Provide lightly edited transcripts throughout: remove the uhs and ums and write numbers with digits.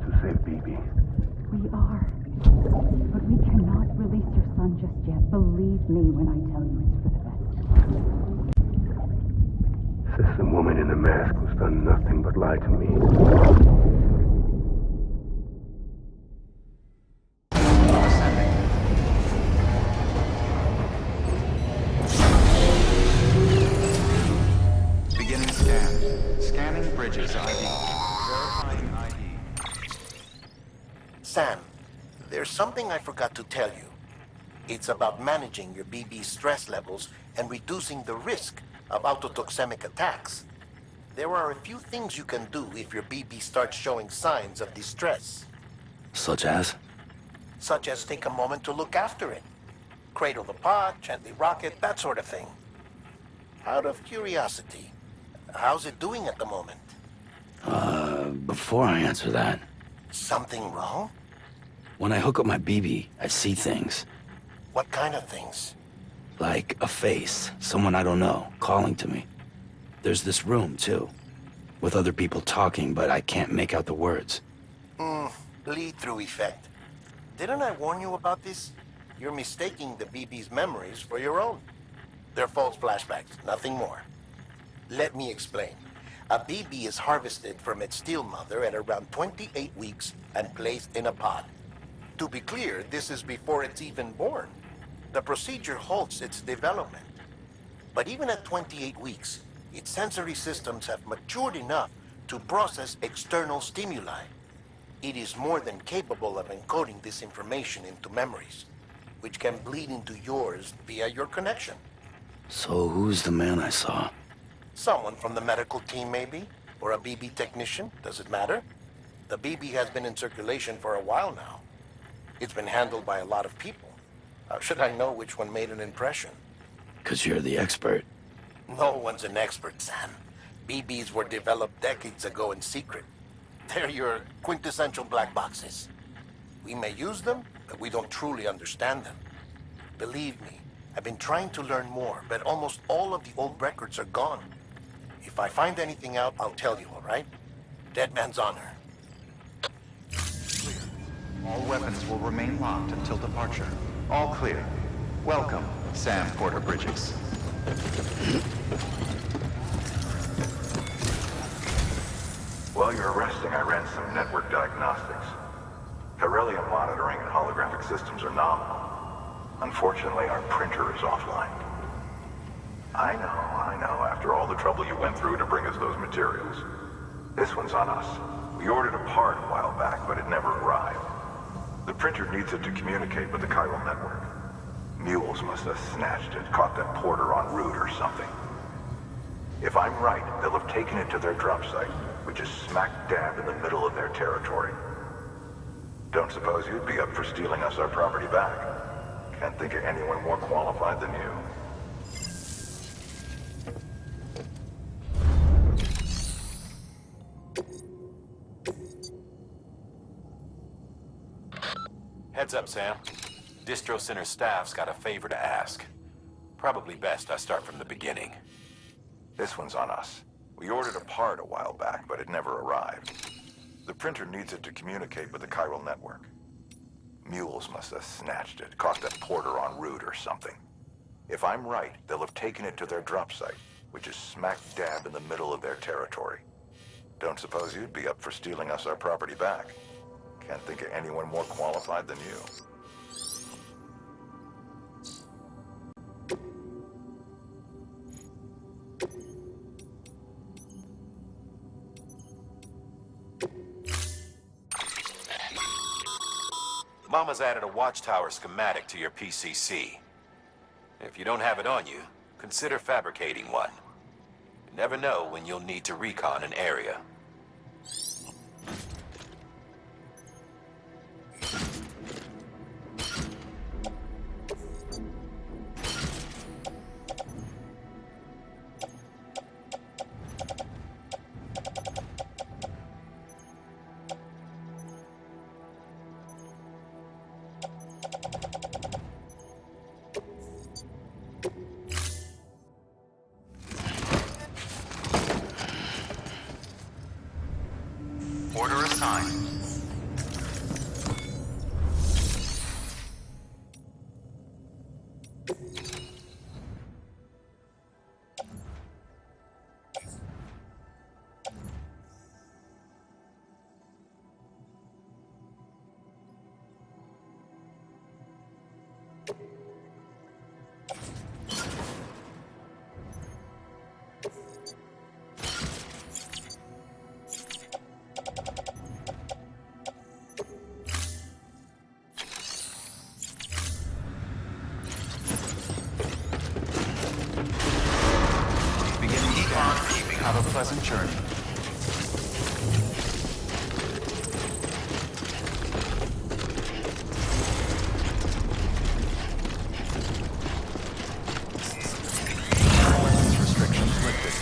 to save BB. We are. But we cannot release your son just yet. Believe me when I tell you it's for the best. Says the woman in the mask who's done nothing but lie to me. Beginning scan. Scanning bridges ID. Verifying ID. Sam, there's something I forgot to tell you. It's about managing your BB stress levels and reducing the risk of autotoxemic attacks. There are a few things you can do if your BB starts showing signs of distress. Such as? Such as take a moment to look after it. Cradle the pod, gently rock it, that sort of thing. Out of curiosity, how's it doing at the moment? Before I answer that, Something wrong? when I hook up my BB, I see things. What kind of things? Like a face, someone I don't know, calling to me. There's this room, too, with other people talking, but I can't make out the words. Bleed-through effect. Didn't I warn you about this? You're mistaking the BB's memories for your own. They're false flashbacks, nothing more. Let me explain. A BB is harvested from its steel mother at around 28 weeks and placed in a pod. To be clear, this is before it's even born. The procedure halts its development. But even at 28 weeks, its sensory systems have matured enough to process external stimuli. It is more than capable of encoding this information into memories, which can bleed into yours via your connection. So who's the man I saw? Someone from the medical team, maybe? Or a BB technician? Does it matter? The BB has been in circulation for a while now. It's been handled by a lot of people. How should I know which one made an impression? 'Cause you're the expert. No one's an expert, Sam. BBs were developed decades ago in secret. They're your quintessential black boxes. We may use them, but we don't truly understand them. Believe me, I've been trying to learn more, but almost all of the old records are gone. If I find anything out, I'll tell you, all right? Dead man's honor. Clear. All weapons will remain locked until departure. All clear. Welcome, Sam Porter Bridges. While you're resting, I ran some network diagnostics. Beryllium monitoring and holographic systems are nominal. Unfortunately, our printer is offline. I know, after all the trouble you went through to bring us those materials. This one's on us. We ordered a part a while back, but it never arrived. The printer needs it to communicate with the chiral network. Mules must have snatched it, caught that porter en route or something. If I'm right, they'll have taken it to their drop site, which is smack dab in the middle of their territory. Don't suppose you'd be up for stealing us our property back? Can't think of anyone more qualified than you. Heads up, Sam. Distro Center staff's got a favor to ask. Probably best I start from the beginning. This one's on us. We ordered a part a while back, but it never arrived. The printer needs it to communicate with the chiral network. Mules must have snatched it, caught that porter en route or something. If I'm right, they'll have taken it to their drop site, which is smack dab in the middle of their territory. Don't suppose you'd be up for stealing us our property back? Can't think of anyone more qualified than you. Mama's added a watchtower schematic to your PCC. If you don't have it on you, consider fabricating one. You never know when you'll need to recon an area. Order assigned. Have a pleasant journey. Weapons restrictions lifted.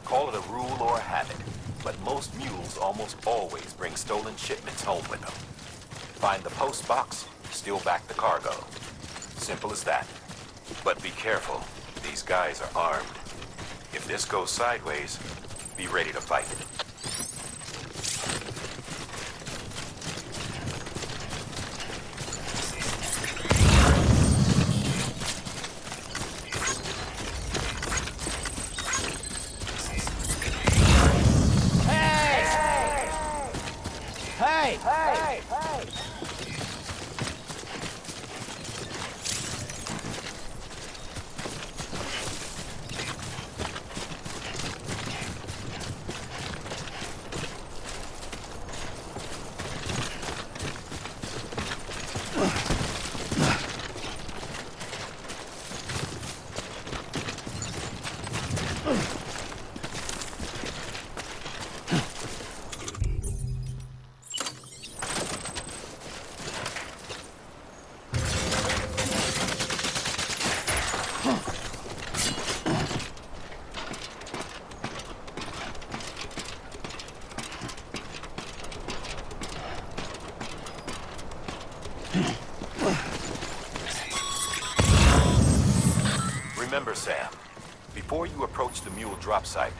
Call it a rule or a habit, but most mules almost always bring stolen shipments home with them. Find the post box, steal back the cargo. Simple as that. But be careful. These guys are armed. If this goes sideways, be ready to fight. Remember, Sam, before you approach the mule drop site,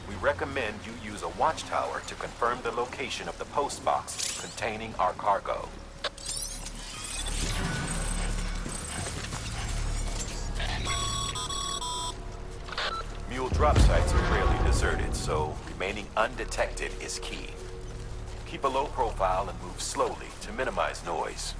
we recommend you use a watchtower to confirm the location of the post box containing our cargo. Mule drop sites are rarely deserted, so remaining undetected is key. Keep a low profile and move slowly to minimize noise.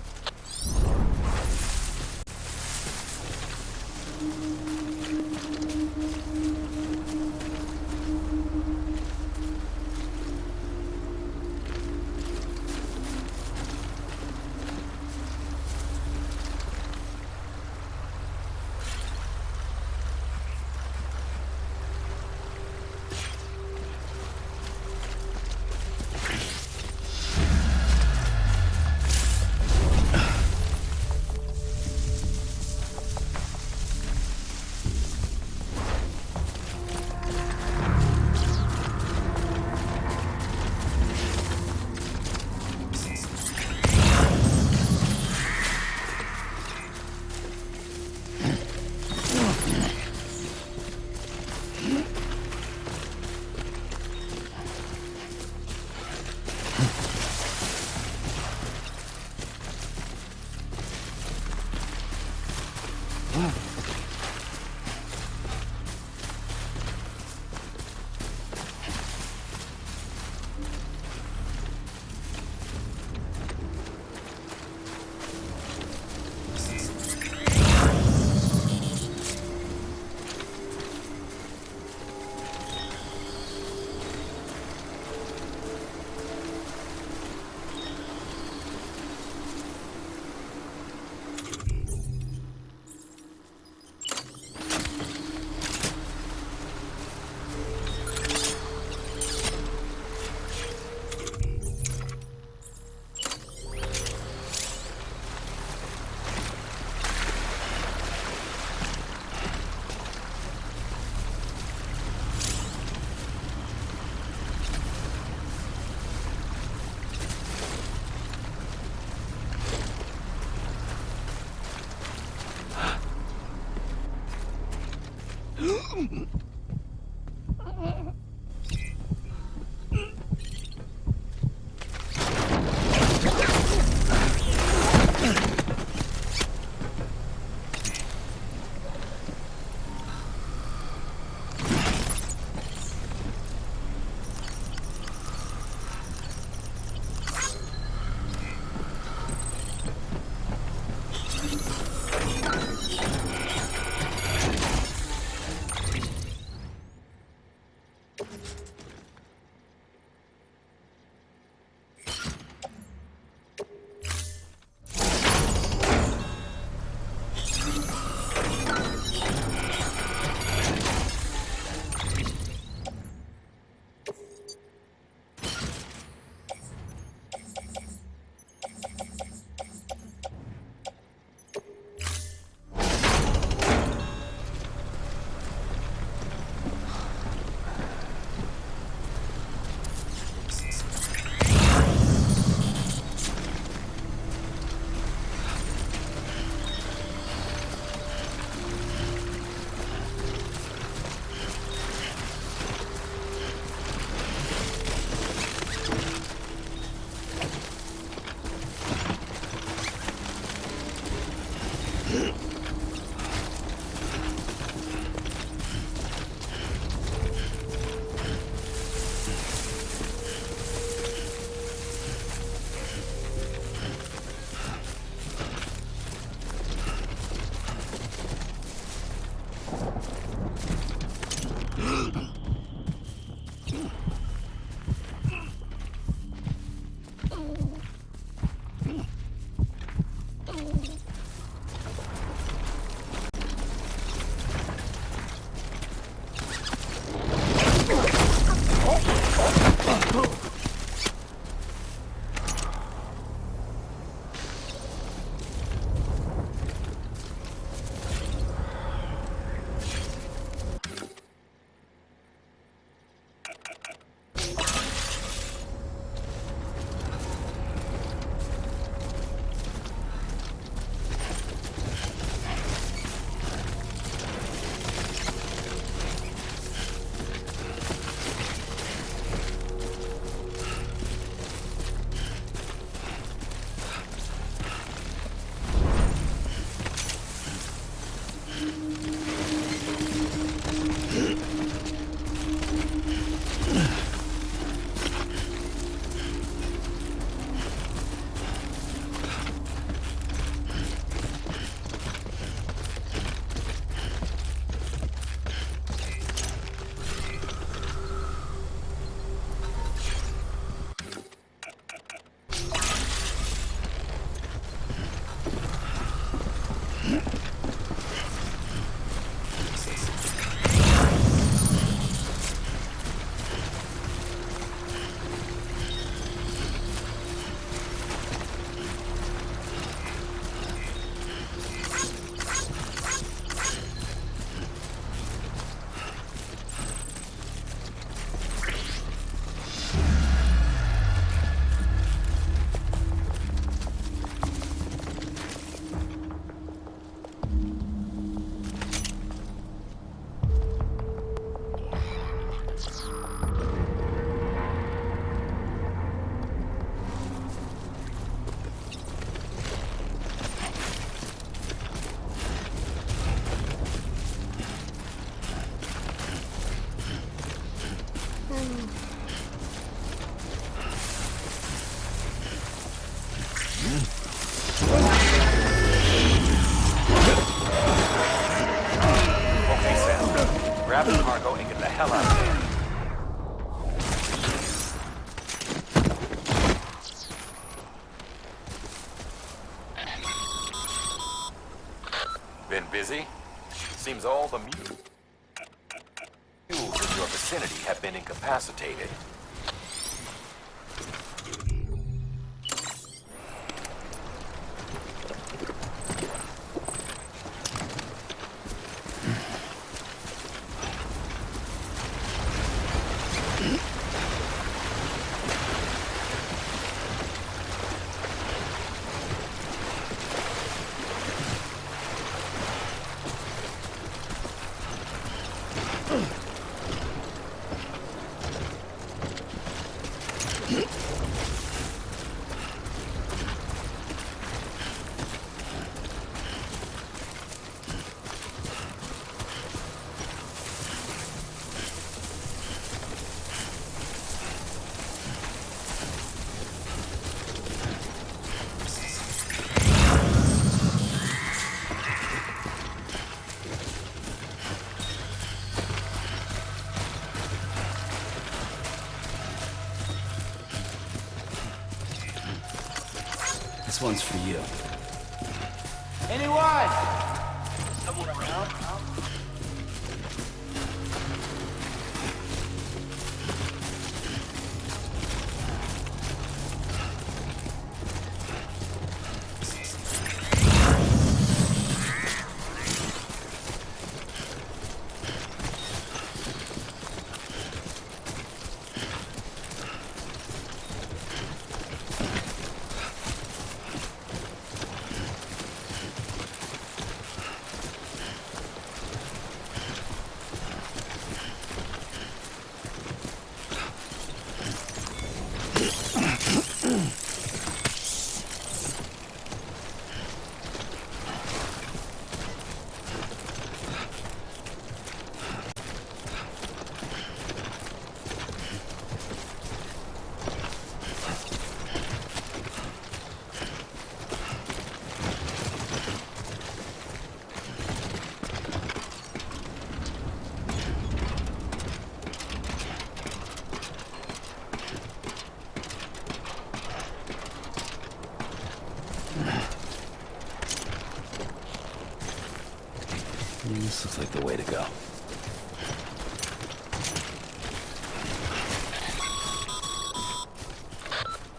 Grab the cargo and get the hell out of there. Been busy? Seems all the mules in your vicinity have been incapacitated. This one's for you. Anyone? Someone around? This looks like the way to go.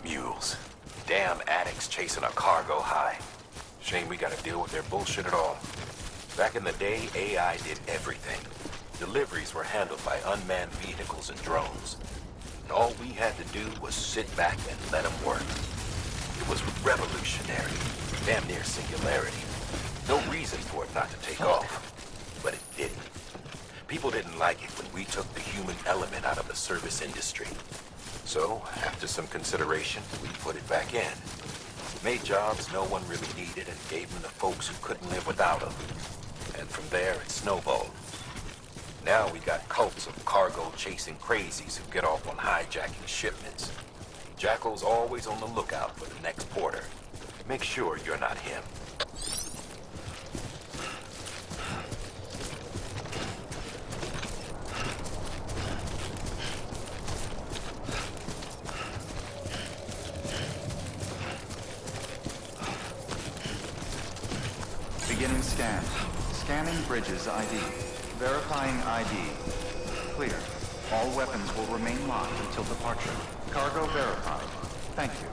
Mules. Damn addicts chasing a cargo high. Shame we gotta deal with their bullshit at all. Back in the day, AI did everything. Deliveries were handled by unmanned vehicles and drones. And all we had to do was sit back and let them work. It was revolutionary, damn near singularity. No reason for it not to take off. But it didn't. People didn't like it when we took the human element out of the service industry. So, after some consideration, we put it back in. Made jobs no one really needed and gave them to folks who couldn't live without them. And from there, it snowballed. Now we got cults of cargo-chasing crazies who get off on hijacking shipments. Jackal's always on the lookout for the next porter. Make sure you're not him. Beginning scan. Scanning bridges ID. Verifying ID. Clear. All weapons will remain locked until departure. Cargo verified. Thank you.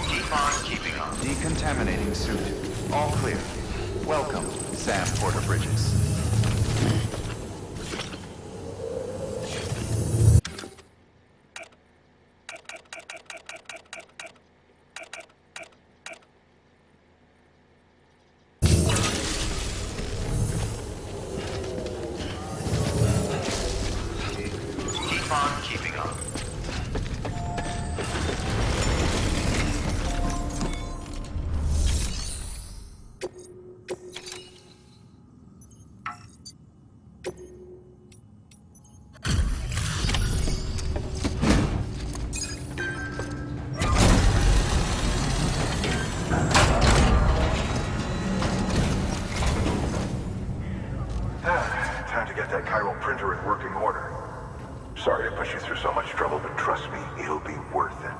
Keep on keeping on. Decontaminating suit. All clear. Welcome, Sam Porter Bridges. Keep on keeping on. Time to get that chiral printer in working order. Sorry to push you through so much trouble, but trust me, it'll be worth it.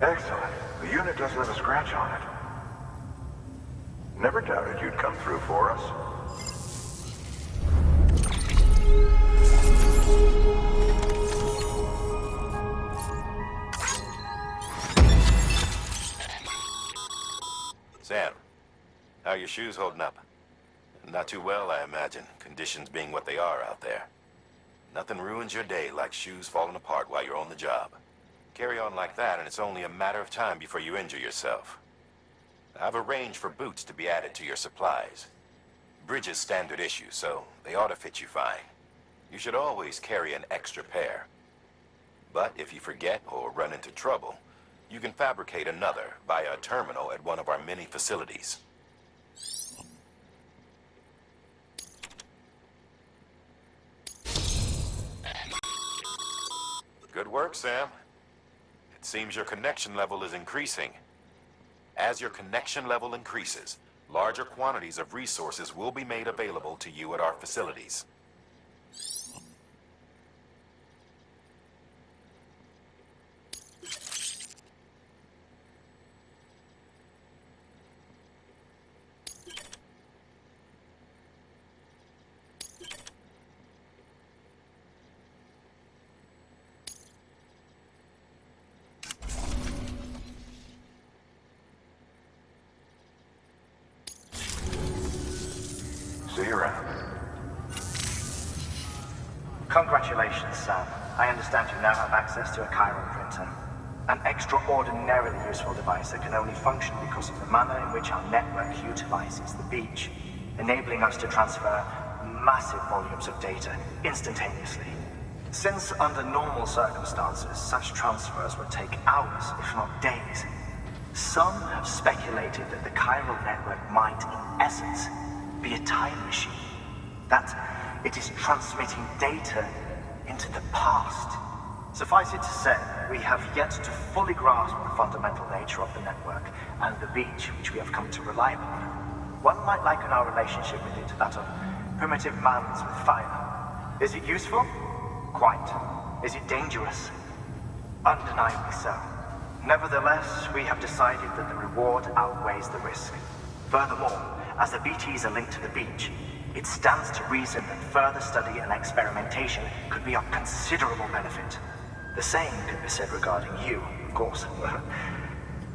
Excellent. The unit doesn't have a scratch on it. Never doubted you'd come through for us. Sam, how are your shoes holding up? Not too well, I imagine, conditions being what they are out there. Nothing ruins your day like shoes falling apart while you're on the job. Carry on like that and it's only a matter of time before you injure yourself. I've arranged for boots to be added to your supplies. Bridges standard issue, so they ought to fit you fine. You should always carry an extra pair. But if you forget or run into trouble, you can fabricate another via a terminal at one of our many facilities. Good work, Sam. It seems your connection level is increasing. As your connection level increases, larger quantities of resources will be made available to you at our facilities. See you around. Congratulations, Sam. I understand you now have access to a chiral printer. An extraordinarily useful device that can only function because of the manner in which our network utilizes the beach, enabling us to transfer massive volumes of data instantaneously. Since under normal circumstances, such transfers would take hours, if not days, some have speculated that the chiral network might, in essence, be a time machine. That it is transmitting data into the past. Suffice it to say, we have yet to fully grasp the fundamental nature of the network and the beach which we have come to rely upon. One might liken our relationship with it to that of primitive mans with fire. Is it useful? Quite. Is it dangerous? Undeniably so. Nevertheless, we have decided that the reward outweighs the risk. Furthermore, as the BTs are linked to the beach, it stands to reason that further study and experimentation could be of considerable benefit. The same could be said regarding you, of course.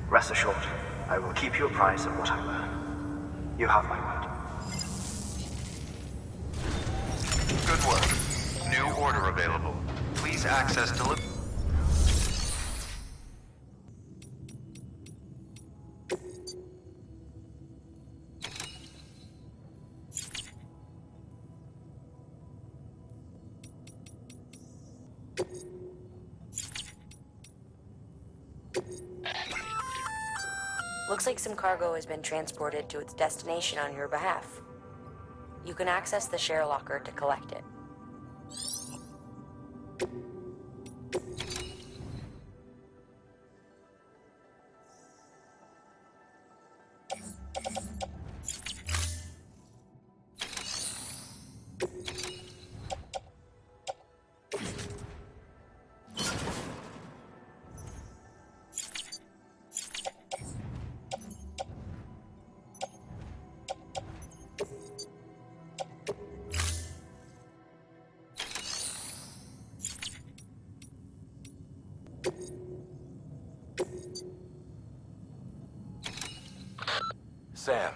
Rest assured, I will keep you apprised of what I learn. You have my word. Good work. New order available. Please access delivery. Looks like some cargo has been transported to its destination on your behalf. You can access the share locker to collect it. Sam,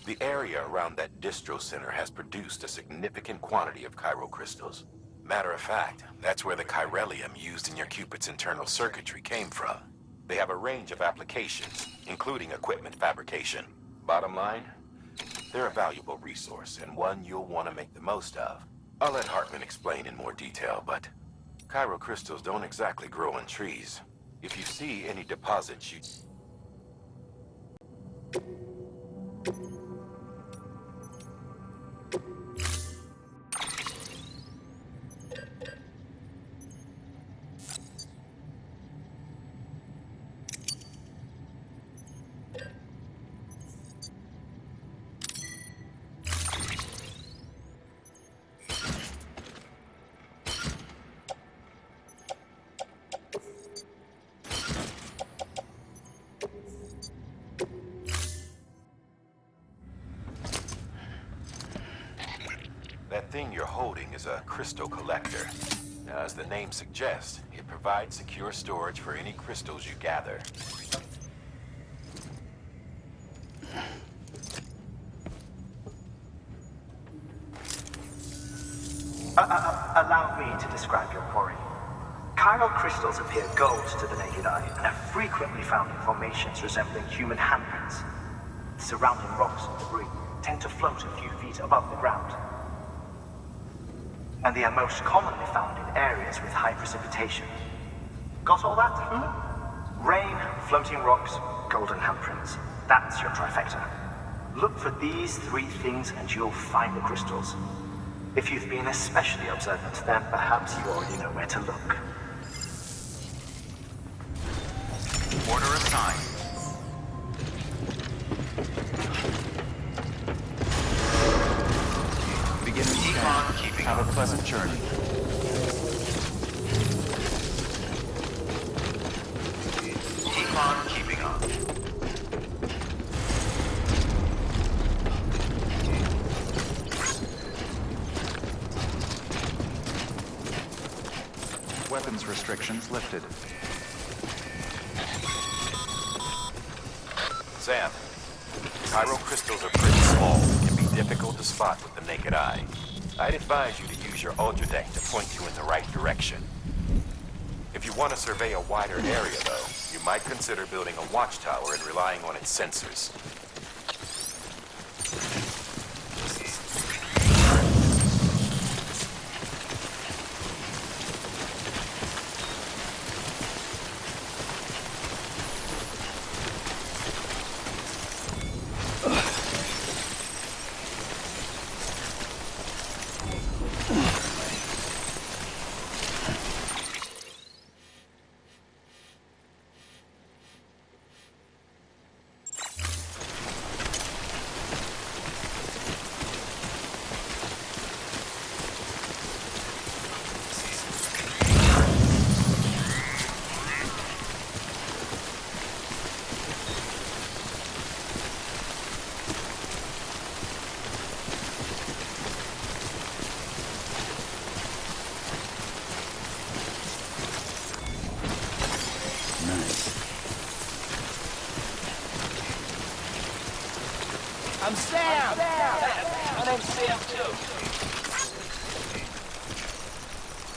the area around that distro center has produced a significant quantity of chiral crystals. Matter of fact, that's where the chiralium used in your Cupid's internal circuitry came from. They have a range of applications, including equipment fabrication. Bottom line, they're a valuable resource and one you'll want to make the most of. I'll let Hartman explain in more detail, but chiral crystals don't exactly grow on trees. If you see any deposits, you... That thing you're holding is a crystal collector. Now, as the name suggests, it provides secure storage for any crystals you gather. Allow me to describe your quarry. Chiral crystals appear gold to the naked eye and are frequently found in formations resembling human handprints. The surrounding rocks and debris tend to float a few feet above the ground. And they are most commonly found in areas with high precipitation. Got all that? Rain, floating rocks, golden handprints. That's your trifecta. Look for these three things and you'll find the crystals. If you've been especially observant, then perhaps you already know where to look. Order assigned. Begin scan. Have a pleasant journey. Keep on keeping on. Weapons restrictions lifted. Sam, chiral crystals are pretty small and can be difficult to spot with the naked eye. I'd advise you to use your ultra deck to point you in the right direction. If you want to survey a wider area, though, you might consider building a watchtower and relying on its sensors. I'm Sam! My name's Sam, too.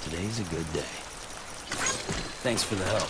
Today's a good day. Thanks for the help.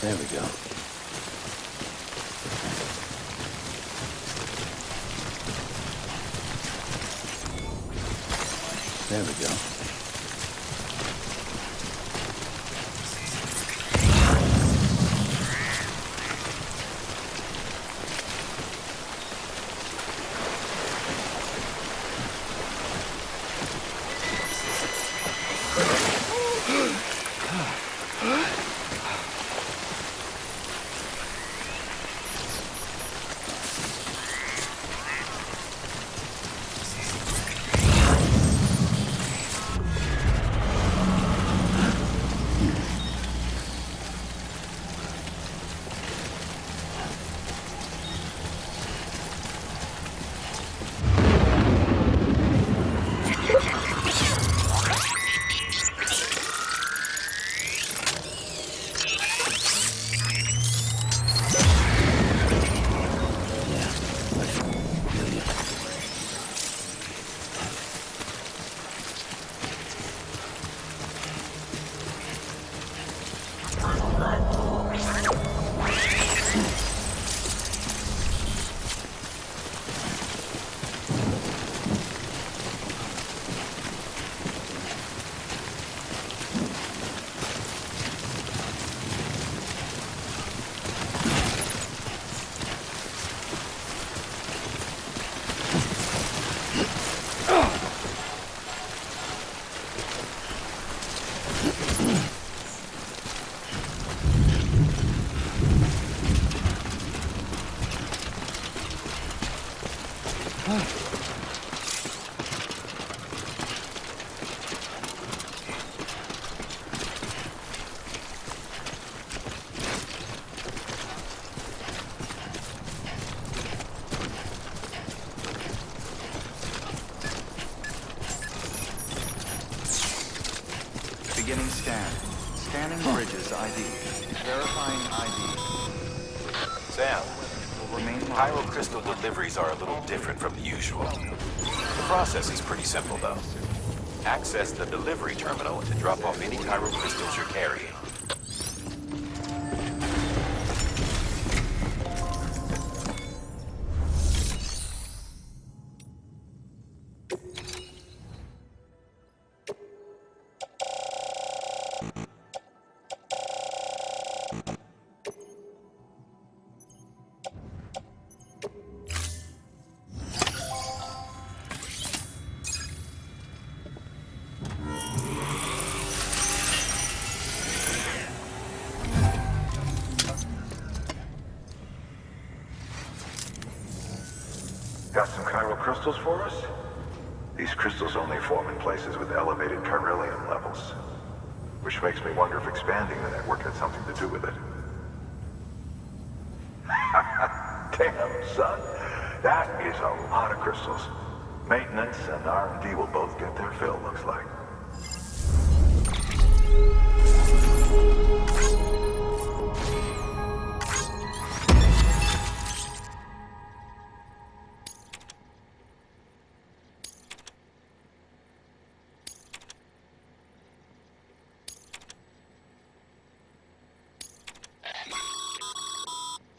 There we go. There we go. Beginning scan. Scanning bridges ID. Verifying ID. Sam, Will remain pyro crystal deliveries are a little different from the usual. The process is pretty simple, though. Access the delivery terminal to drop off any pyro crystals you're carrying. Got some chiral crystals for us? These crystals only form in places with elevated chiralium levels, which makes me wonder if expanding the network had something to do with it. Damn, son. That is a lot of crystals. Maintenance and R&D will both get their fill, looks like.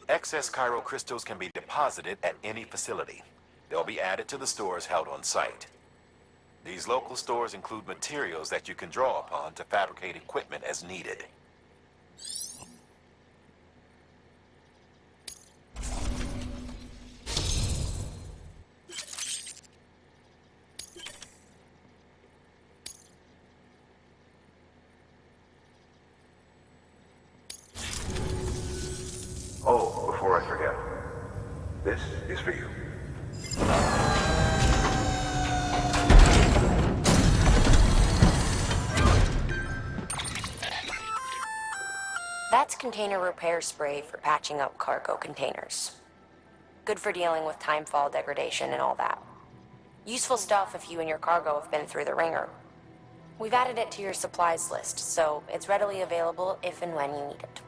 Excess chiral crystals can be deposited at any facility. They'll be added to the stores held on site. These local stores include materials that you can draw upon to fabricate equipment as needed. Oh, before I forget, this is for you. That's container repair spray for patching up cargo containers. Good for dealing with timefall degradation and all that. Useful stuff if you and your cargo have been through the ringer. We've added it to your supplies list, so it's readily available if and when you need it.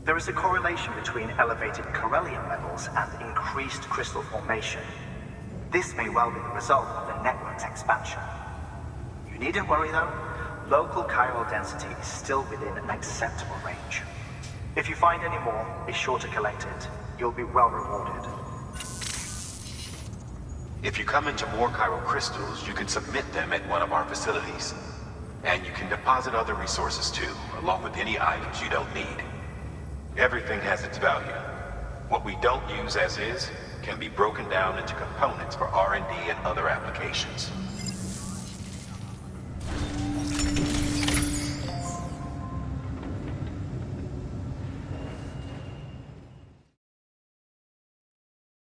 There is a correlation between elevated chiralium levels and increased crystal formation. This may well be the result of the network's expansion. You needn't worry though. Local chiral density is still within an acceptable range. If you find any more, be sure to collect it. You'll be well rewarded. If you come into more chiral crystals, you can submit them at one of our facilities. And you can deposit other resources too, along with any items you don't need. Everything has its value. What we don't use as is can be broken down into components for R&D and other applications.